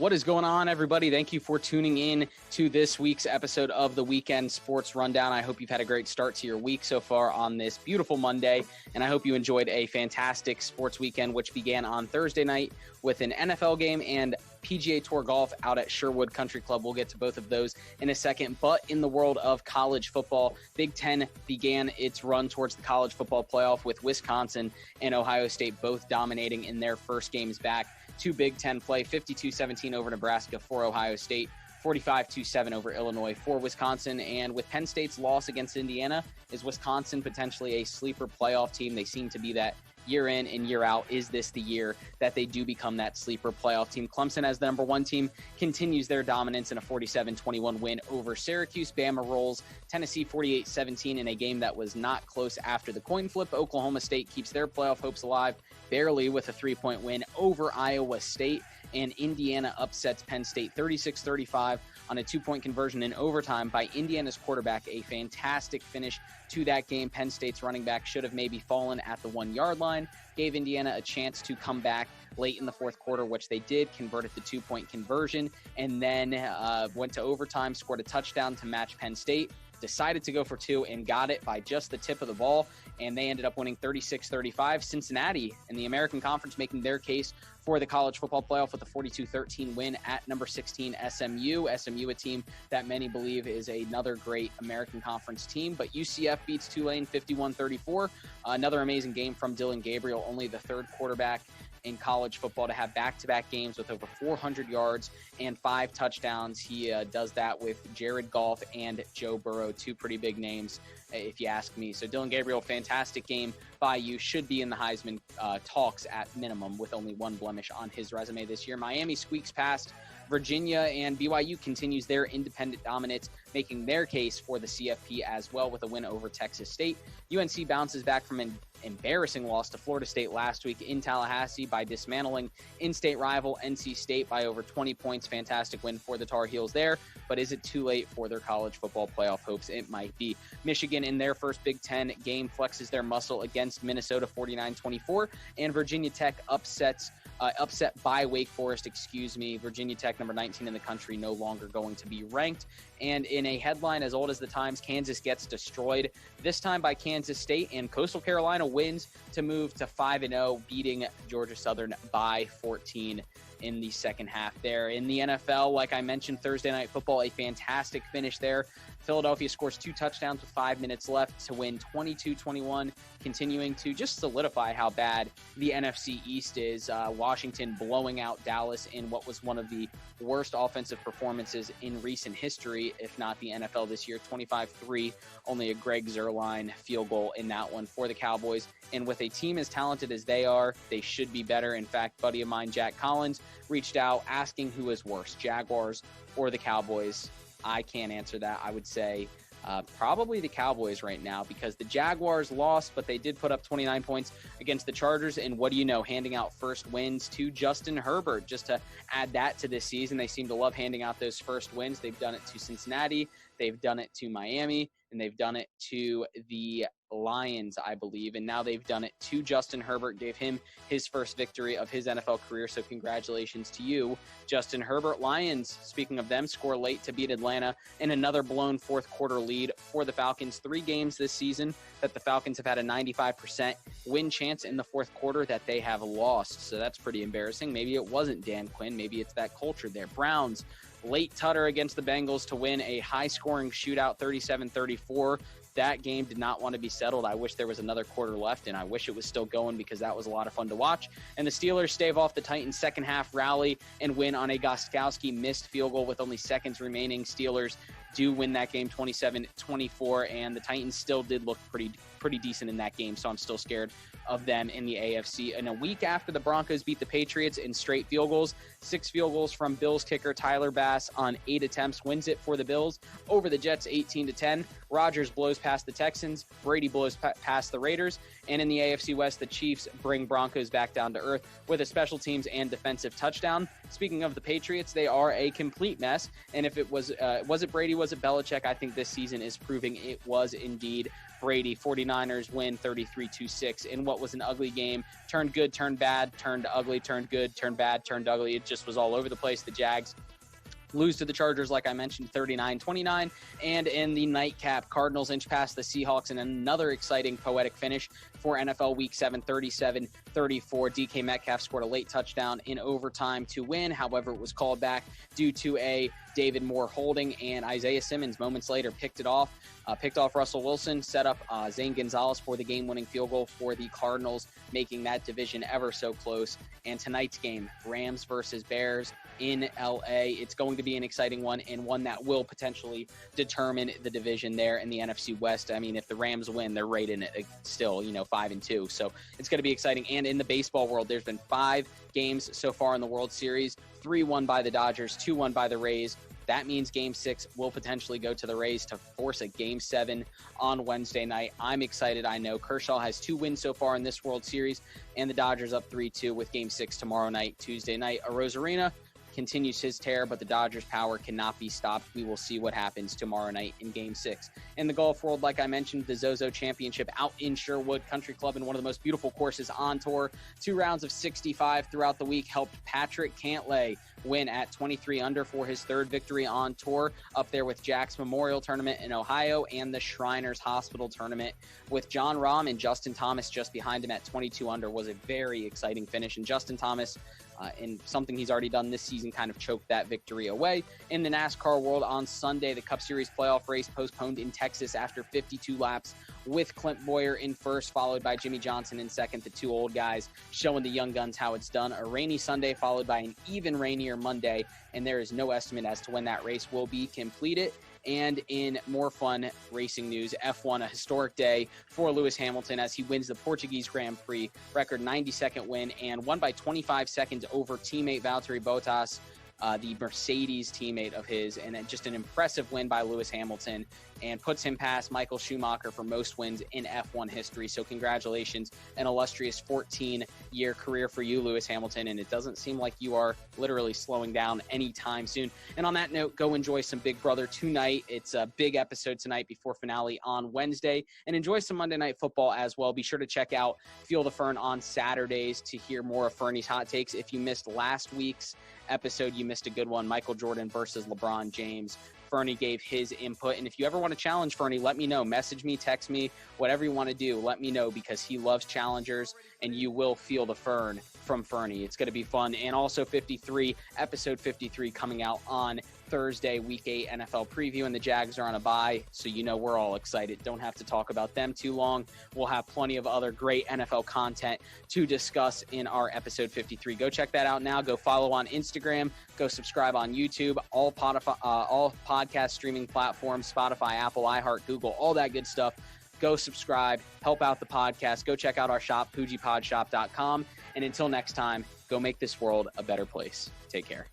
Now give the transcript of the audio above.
What is going on, everybody? Thank you for tuning in to this week's episode of the Weekend Sports Rundown. I hope you've had a great start to your week so far on this beautiful Monday, and I hope you enjoyed a fantastic sports weekend, which began on Thursday night with an NFL game and PGA Tour golf out at Sherwood Country Club. We'll get to both of those in a second. But in the world of college football, Big Ten began its run towards the college football playoff with Wisconsin and Ohio State both dominating in their first games back to Big Ten play. 52-17 over Nebraska for Ohio State, 45-7 over Illinois for Wisconsin. And with Penn State's loss against Indiana, is Wisconsin potentially a sleeper playoff team? They seem to be that year in and year out. Is this the year that they do become that sleeper playoff team? Clemson, as the number one team, continues their dominance in a 47-21 win over Syracuse. Bama rolls Tennessee 48-17 in a game that was not close after the coin flip. Oklahoma State keeps their playoff hopes alive barely with a 3-point win over Iowa State. And Indiana upsets Penn State 36-35 on a 2-point conversion in overtime by Indiana's quarterback. A fantastic finish to that game. Penn State's running back should have maybe fallen at the 1-yard line, gave Indiana a chance to come back late in the fourth quarter, which they did, converted the 2-point conversion, and then went to overtime, scored a touchdown to match Penn State, decided to go for two and got it by just the tip of the ball, and they ended up winning 36-35. Cincinnati in the American Conference making their case for the college football playoff with a 42-13 win at number 16 SMU. SMU, a team that many believe is another great American Conference team, but UCF beats Tulane 51-34. Another amazing game from Dillon Gabriel, only the third quarterback in college football to have back-to-back games with over 400 yards and 5 touchdowns. He does that with Jared Goff and Joe Burrow, two pretty big names, if you ask me. So Dillon Gabriel, fantastic game by you. Should be in the Heisman talks at minimum with only one blemish on his resume this year. Miami squeaks past Virginia, and BYU continues their independent dominance, making their case for the CFP as well with a win over Texas State. UNC bounces back from an embarrassing loss to Florida State last week in Tallahassee by dismantling in-state rival NC State by over 20 points. Fantastic win for the Tar Heels there, but is it too late for their college football playoff hopes? It might be. Michigan in their first Big Ten game flexes their muscle against Minnesota 49-24, and Virginia Tech upset by Wake Forest, Virginia Tech, number 19 in the country, no longer going to be ranked. And in a headline as old as the Times, Kansas gets destroyed, this time by Kansas State, and Coastal Carolina wins to move to 5-0, beating Georgia Southern by 14 in the second half there. In the NFL, like I mentioned, Thursday Night Football, a fantastic finish there. Philadelphia scores 2 touchdowns with 5 minutes left to win 22-21, continuing to just solidify how bad the NFC East is. Washington blowing out Dallas in what was one of the worst offensive performances in recent history, if not the NFL this year, 25-3, only a Greg Zuerlein field goal in that one for the Cowboys. And with a team as talented as they are, they should be better. In fact, buddy of mine, Jack Collins, reached out asking who is worse, Jaguars or the Cowboys. I can't answer that. I would say probably the Cowboys right now, because the Jaguars lost, but they did put up 29 points against the Chargers. And what do you know, handing out first wins to Justin Herbert, just to add that to this season. They seem to love handing out those first wins. They've done it to Cincinnati, they've done it to Miami, and they've done it to the Lions, I believe. And now they've done it to Justin Herbert, gave him his first victory of his NFL career. So congratulations to you, Justin Herbert. Lions, speaking of them, score late to beat Atlanta in another blown fourth quarter lead for the Falcons. 3 games this season that the Falcons have had a 95% win chance in the fourth quarter that they have lost. So that's pretty embarrassing. Maybe it wasn't Dan Quinn. Maybe it's that culture there. Browns, late tutter against the Bengals to win a high-scoring shootout, 37-34. That game did not want to be settled. I wish there was another quarter left, and I wish it was still going because that was a lot of fun to watch. And the Steelers stave off the Titans' second-half rally and win on a Gostkowski missed field goal with only seconds remaining. Steelers do win that game 27-24, and the Titans still did look pretty decent in that game, so I'm still scared of them in the AFC. And a week after the Broncos beat the Patriots in straight field goals, 6 field goals from Bills kicker Tyler Bass on 8 attempts wins it for the Bills over the Jets 18-10. Rodgers blows past the Texans, Brady blows past the Raiders, and in the AFC West, the Chiefs bring Broncos back down to earth with a special teams and defensive touchdown. Speaking of the Patriots, they are a complete mess, and if it was it Brady was it Belichick? I think this season is proving it was indeed Brady. 49ers win 33-6 in what was an ugly game. Turned good, turned bad, turned ugly, turned good, turned bad, turned ugly. It just was all over the place. The Jags lose to the Chargers, like I mentioned, 39-29. And in the nightcap, Cardinals inch past the Seahawks in another exciting poetic finish for NFL Week 7, 37-34. DK Metcalf scored a late touchdown in overtime to win. However, it was called back due to a David Moore holding, and Isaiah Simmons moments later picked off Russell Wilson, set up Zane Gonzalez for the game-winning field goal for the Cardinals, making that division ever so close. And tonight's game, Rams versus Bears in LA. It's going to be an exciting one, and one that will potentially determine the division there in the NFC West. I mean, if the Rams win, they're right in it still, 5-2. So it's going to be exciting. And in the baseball world, there's been 5 games so far in the World Series, 3 won by the Dodgers, 2 won by the Rays. That means Game 6 will potentially go to the Rays to force a Game 7 on Wednesday night. I'm excited. I know Kershaw has 2 wins so far in this World Series, and the Dodgers up 3-2 with Game 6 tomorrow night, Tuesday night. Arozarena continues his tear, but the Dodgers' power cannot be stopped. We will see what happens tomorrow night in Game 6. In the golf world, like I mentioned, the Zozo Championship out in Sherwood Country Club in one of the most beautiful courses on tour. 2 rounds of 65 throughout the week helped Patrick Cantlay win at 23 under for his 3rd victory on tour, up there with Jack's Memorial Tournament in Ohio and the Shriners Hospital Tournament with John Rahm and Justin Thomas just behind him at 22 under. Was a very exciting finish, and Justin Thomas, in something he's already done this season, kind of choked that victory away. In the NASCAR world on Sunday, the Cup Series playoff race postponed in Texas after 52 laps, with Clint Boyer in first, followed by Jimmy Johnson in second, the 2 old guys showing the young guns how it's done. A rainy Sunday followed by an even rainier Monday, and there is no estimate as to when that race will be completed. And in more fun racing news, F1, a historic day for Lewis Hamilton as he wins the Portuguese Grand Prix, record 92nd win, and won by 25 seconds over teammate Valtteri Bottas, the Mercedes teammate of his, and just an impressive win by Lewis Hamilton, and puts him past Michael Schumacher for most wins in F1 history. So congratulations, an illustrious 14-year career for you, Lewis Hamilton, and it doesn't seem like you are literally slowing down anytime soon. And on that note, go enjoy some Big Brother tonight. It's a big episode tonight before finale on Wednesday, and enjoy some Monday Night Football as well. Be sure to check out Feel the Fern on Saturdays to hear more of Fernie's hot takes. If you missed last week's episode, you missed a good one, Michael Jordan versus LeBron James. Fernie gave his input, and if you ever want to challenge Fernie, let me know. Message me, text me, whatever you want to do, let me know, because he loves challengers, and you will feel the Fern from Fernie. It's going to be fun. And also episode 53 coming out on Thursday, Week 8 NFL preview, and the Jags are on a bye, so we're all excited. Don't have to talk about them too long. We'll have plenty of other great NFL content to discuss in our episode 53. Go check that out now. Go follow on Instagram. Go subscribe on YouTube. All podcast streaming platforms, Spotify, Apple, iHeart, Google, all that good stuff. Go subscribe. Help out the podcast. Go check out our shop, PoojiePodShop.com. And until next time, go make this world a better place. Take care.